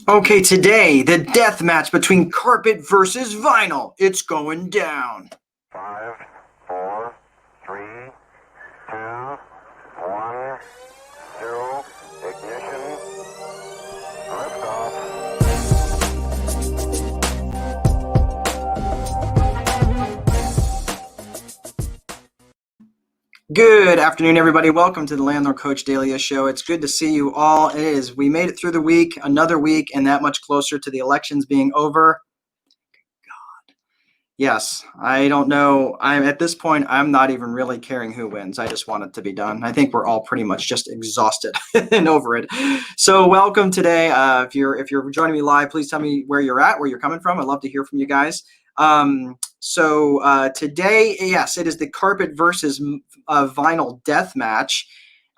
Okay, today, the death match between carpet versus vinyl. It's going down. 5, 4, 3, 2, 1, 0, ignition, liftoff. Good afternoon, everybody. Welcome to the Landlord Coach Dahlia Show. It's good to see you all. It is. We made it through the week, another week, and that much closer to the elections being over. Yes, I don't know. I'm at this point, I'm not even really caring who wins. I just want it to be done. I think we're all pretty much just exhausted and over it. So, welcome today. If you're joining me live, please tell me where you're at, where you're coming from. I'd love to hear from you guys. Today, yes, it is the carpet versus vinyl death match.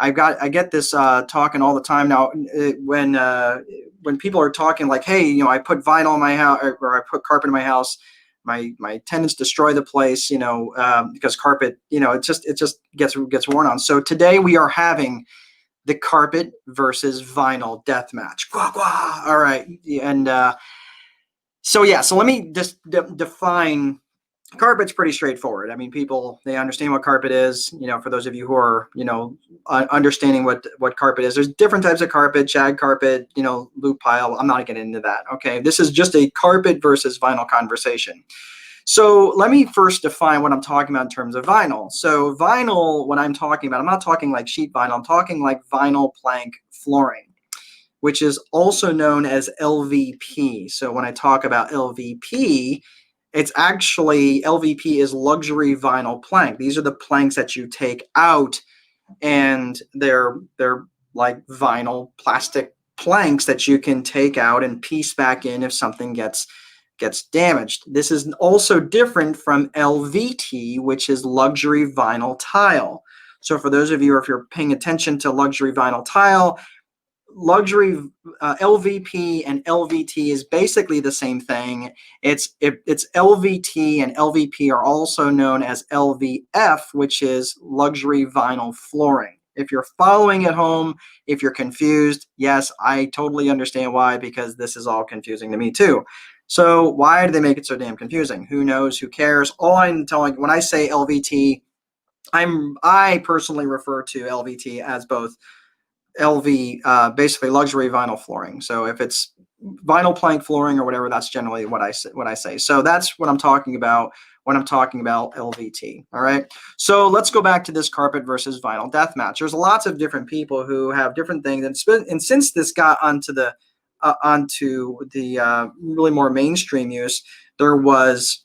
I get this talking all the time now. When people are talking like, hey, I put vinyl in my house or I put carpet in my house. My tenants destroy the place, because carpet, it just gets worn on. So today we are having the carpet versus vinyl death match. Gwah, gwah. All right, and so let me just define. Carpet's pretty straightforward. I mean, people, they understand what carpet is. For those of you who are, understanding what carpet is, there's different types of carpet, shag carpet, loop pile. I'm not getting into that. Okay. This is just a carpet versus vinyl conversation. So let me first define what I'm talking about in terms of vinyl. So vinyl, what I'm talking about, I'm not talking like sheet vinyl. I'm talking like vinyl plank flooring, which is also known as LVP. So when I talk about LVP, it's actually LVP is luxury vinyl plank. These are the planks that you take out, and they're like vinyl plastic planks that you can take out and piece back in if something gets damaged. This is also different from LVT, which is luxury vinyl tile. So for those of you, if you're paying attention to luxury vinyl tile, luxury LVP and LVT is basically the same thing. It's LVT and LVP are also known as LVF, which is luxury vinyl flooring. If you're following at home, if you're confused, yes, I totally understand why, because this is all confusing to me too. So why do they make it so damn confusing? Who knows? Who cares? All I'm telling, when I say LVT, I personally refer to LVT as both basically luxury vinyl flooring. So if it's vinyl plank flooring or whatever, that's generally what I say. So that's what I'm talking about when I'm talking about LVT. All right. So let's go back to this carpet versus vinyl death match. There's lots of different people who have different things, and since this got onto the really more mainstream use, there was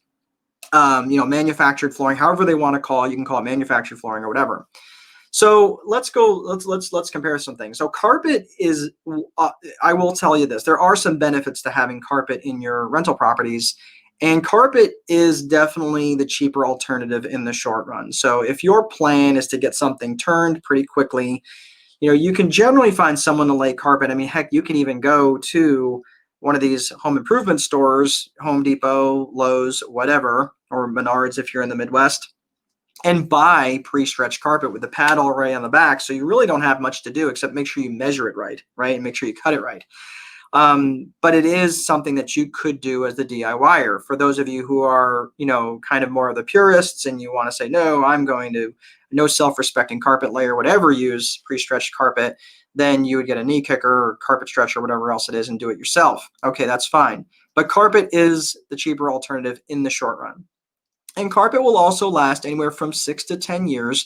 manufactured flooring, however they want to call it. You can call it manufactured flooring or whatever. So let's compare some things. So carpet is, I will tell you this, there are some benefits to having carpet in your rental properties, and carpet is definitely the cheaper alternative in the short run. So if your plan is to get something turned pretty quickly, you can generally find someone to lay carpet. I mean, heck, you can even go to one of these home improvement stores, Home Depot, Lowe's, whatever, or Menards if you're in the Midwest, and buy pre-stretched carpet with the pad already on the back. So you really don't have much to do except make sure you measure it right? And make sure you cut it right. But it is something that you could do as the DIYer. For those of you who are, kind of more of the purists and you want to say, no, I'm going to no self-respecting carpet layer, whatever, use pre-stretched carpet, then you would get a knee kicker or carpet stretcher or whatever else it is and do it yourself. Okay, that's fine. But carpet is the cheaper alternative in the short run. And carpet will also last anywhere from 6 to 10 years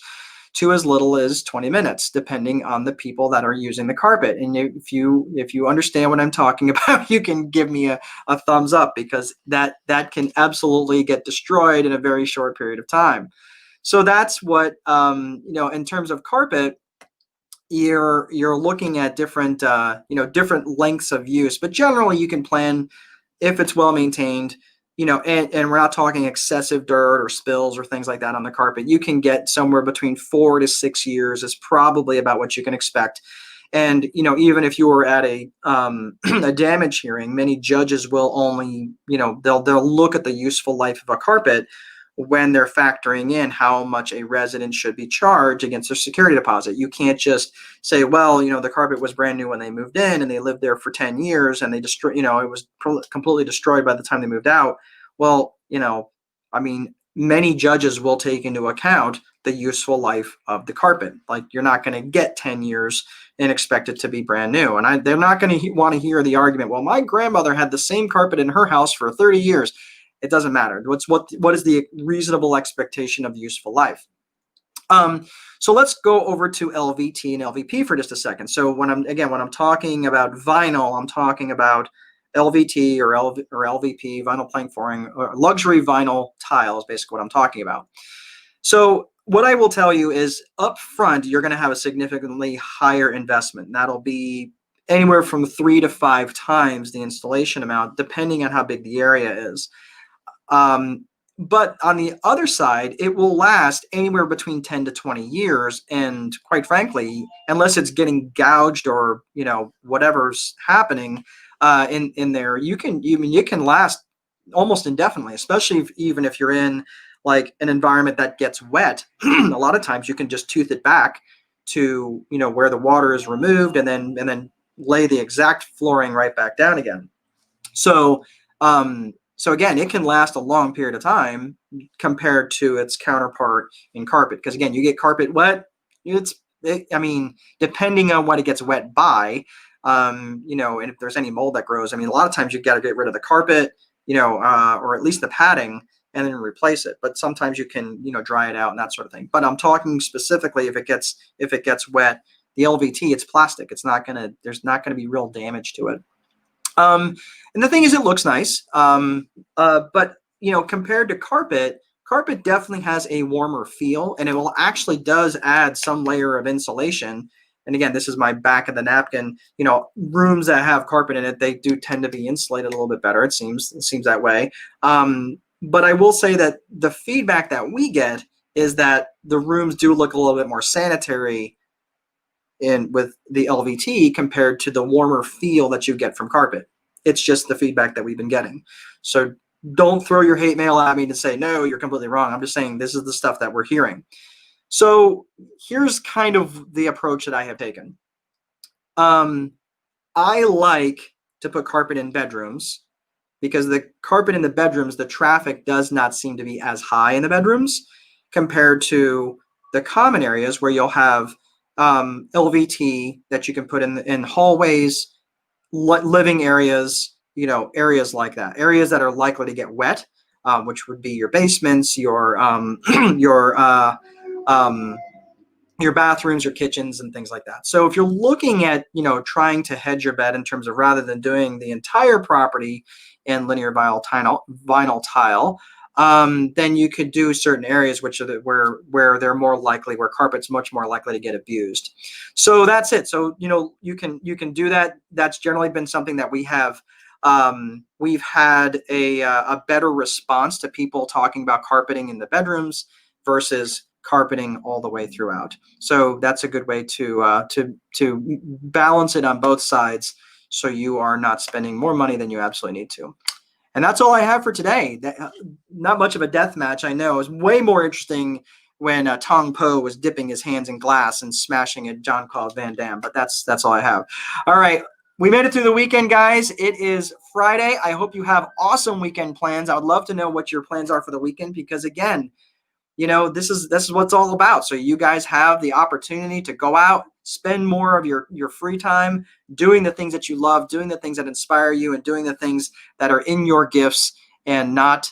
to as little as 20 minutes, depending on the people that are using the carpet. And if you understand what I'm talking about, you can give me a thumbs up, because that can absolutely get destroyed in a very short period of time. So that's what, in terms of carpet, you're looking at different, different lengths of use. But generally you can plan, if it's well maintained, and we're not talking excessive dirt or spills or things like that on the carpet, you can get somewhere between 4 to 6 years is probably about what you can expect. And, even if you were at a a damage hearing, many judges will only, they'll look at the useful life of a carpet when they're factoring in how much a resident should be charged against their security deposit. You can't just say, well, the carpet was brand new when they moved in and they lived there for 10 years and they it was completely destroyed by the time they moved out. Well, many judges will take into account the useful life of the carpet. Like, you're not going to get 10 years and expect it to be brand new. And they're not going to want to hear the argument, well, my grandmother had the same carpet in her house for 30 years. It doesn't matter. What is the reasonable expectation of useful life? So let's go over to LVT and LVP for just a second. So when I'm talking about vinyl, I'm talking about LVT or LVP, vinyl plank flooring, or luxury vinyl tile is basically what I'm talking about. So what I will tell you is up front, you're going to have a significantly higher investment. That'll be anywhere from 3 to 5 times the installation amount, depending on how big the area is. But on the other side, it will last anywhere between 10 to 20 years. And quite frankly, unless it's getting gouged or, whatever's happening in there, it can last almost indefinitely, especially even if you're in like an environment that gets wet. A lot of times you can just tooth it back to, where the water is removed and then lay the exact flooring right back down again. So again, it can last a long period of time compared to its counterpart in carpet. Because again, you get carpet wet, depending on what it gets wet by, and if there's any mold that grows, a lot of times you got to get rid of the carpet, or at least the padding, and then replace it. But sometimes you can, dry it out and that sort of thing. But I'm talking specifically if it gets wet, the LVT, it's plastic. There's not gonna be real damage to it. And the thing is, it looks nice. But compared to carpet definitely has a warmer feel, and it will actually does add some layer of insulation. And again, this is my back of the napkin. Rooms that have carpet in it, they do tend to be insulated a little bit better. It seems that way. But I will say that the feedback that we get is that the rooms do look a little bit more sanitary with the LVT compared to the warmer feel that you get from carpet. It's just the feedback that we've been getting. So don't throw your hate mail at me to say, no, you're completely wrong. I'm just saying this is the stuff that we're hearing. So here's kind of the approach that I have taken. I like to put carpet in bedrooms because the carpet in the bedrooms, the traffic does not seem to be as high in the bedrooms compared to the common areas where you'll have LVT that you can put in hallways, living areas, areas like that, areas that are likely to get wet, which would be your basements, your bathrooms, your kitchens, and things like that. So if you're looking at, trying to hedge your bet in terms of rather than doing the entire property in linear vinyl tile, then you could do certain areas where they're more likely, where carpet's much more likely to get abused. So that's it. So you can do that. That's generally been something that we've had a better response to people talking about carpeting in the bedrooms versus carpeting all the way throughout. So that's a good way to balance it on both sides, so you are not spending more money than you absolutely need to. And that's all I have for today. Not much of a death match, I know. It was way more interesting when Tong Po was dipping his hands in glass and smashing at Jean-Claude Van Damme. But that's all I have. All right. We made it through the weekend, guys. It is Friday. I hope you have awesome weekend plans. I would love to know what your plans are for the weekend because, again, this is what it's all about. So you guys have the opportunity to go out, spend more of your free time doing the things that you love, doing the things that inspire you, and doing the things that are in your gifts, and not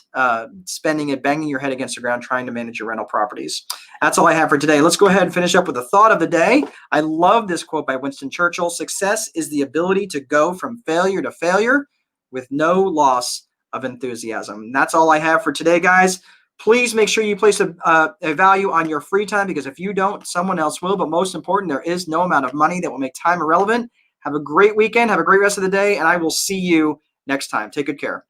spending it banging your head against the ground trying to manage your rental properties. That's all I have for today. Let's go ahead and finish up with the thought of the day. I love this quote by Winston Churchill. Success is the ability to go from failure to failure with no loss of enthusiasm. And that's all I have for today, guys. Please make sure you place a value on your free time, because if you don't, someone else will. But most important, there is no amount of money that will make time irrelevant. Have a great weekend. Have a great rest of the day, and I will see you next time. Take good care.